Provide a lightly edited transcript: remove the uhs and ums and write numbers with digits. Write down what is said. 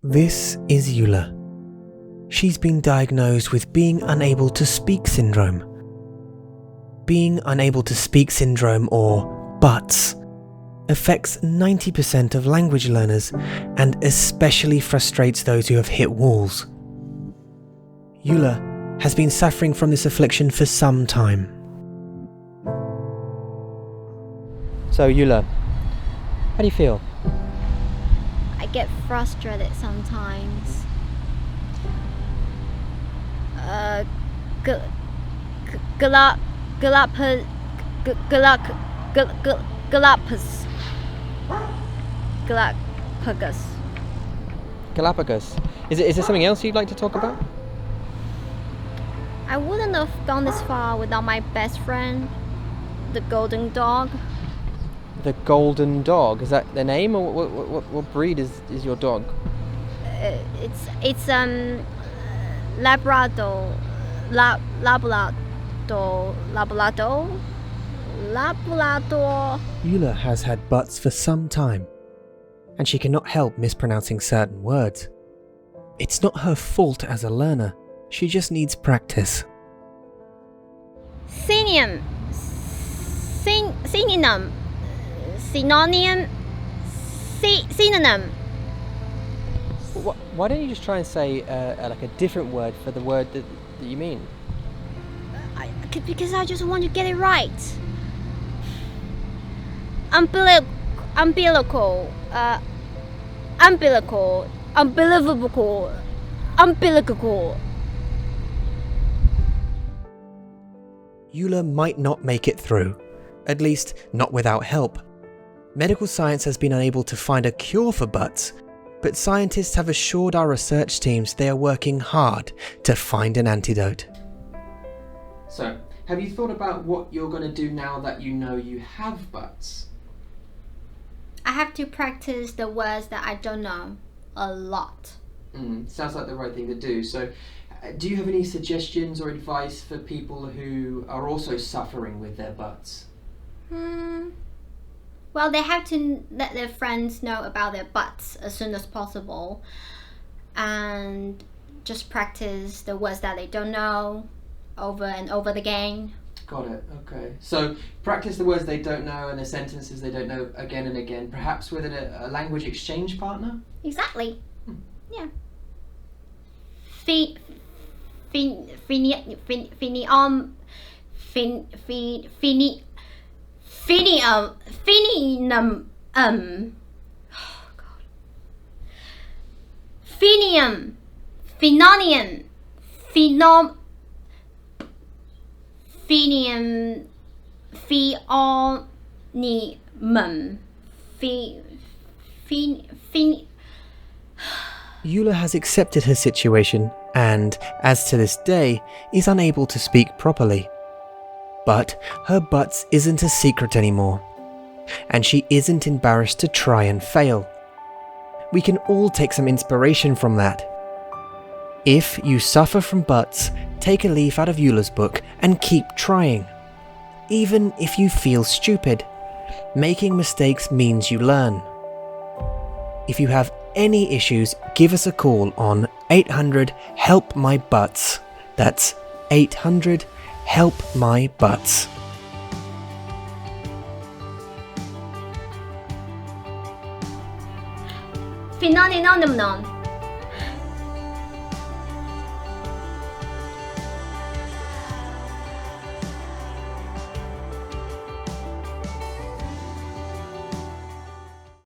This is Eula. She's been diagnosed with being unable to speak syndrome. Being unable to speak syndrome, or BUTSS, affects 90% of language learners and especially frustrates those who have hit walls. Eula has been suffering from this affliction for some time. So Eula, how do you feel? I get frustrated sometimes. Galapagos. Is there something else you'd like to talk about? I wouldn't have gone this far without my best friend, the golden dog. The golden dog, is that the name, or what breed is your dog? It's Labrador. Eula has had BUTSS for some time, and she cannot help mispronouncing certain words. It's not her fault as a learner, she just needs practice. Synonym. Why don't you just try and say like a different word for the word that you mean? Because I just want to get it right. Umbilical, unbelievable. Eula might not make it through, at least not without help. Medical science has been unable to find a cure for BUTSS, but scientists have assured our research teams they are working hard to find an antidote. So, have you thought about what you're going to do now that you know you have BUTSS? I have to practice the words that I don't know a lot. Sounds like the right thing to do. So, do you have any suggestions or advice for people who are also suffering with their BUTSS? Well, they have to let their friends know about their BUTSS as soon as possible, and just practice the words that they don't know over and over again. Got it, okay. So practice the words they don't know and the sentences they don't know again and again, perhaps with a language exchange partner? Exactly. Yeah. Eula has accepted her situation and, as to this day, is unable to speak properly. But her BUTSS isn't a secret anymore, and she isn't embarrassed to try and fail. We can all take some inspiration from that. If you suffer from BUTSS, take a leaf out of Eula's book and keep trying. Even if you feel stupid, making mistakes means you learn. If you have any issues, give us a call on 800-HELP-MY-BUTSS. That's 800-HELP-MY-BUTSS. Phenomenon.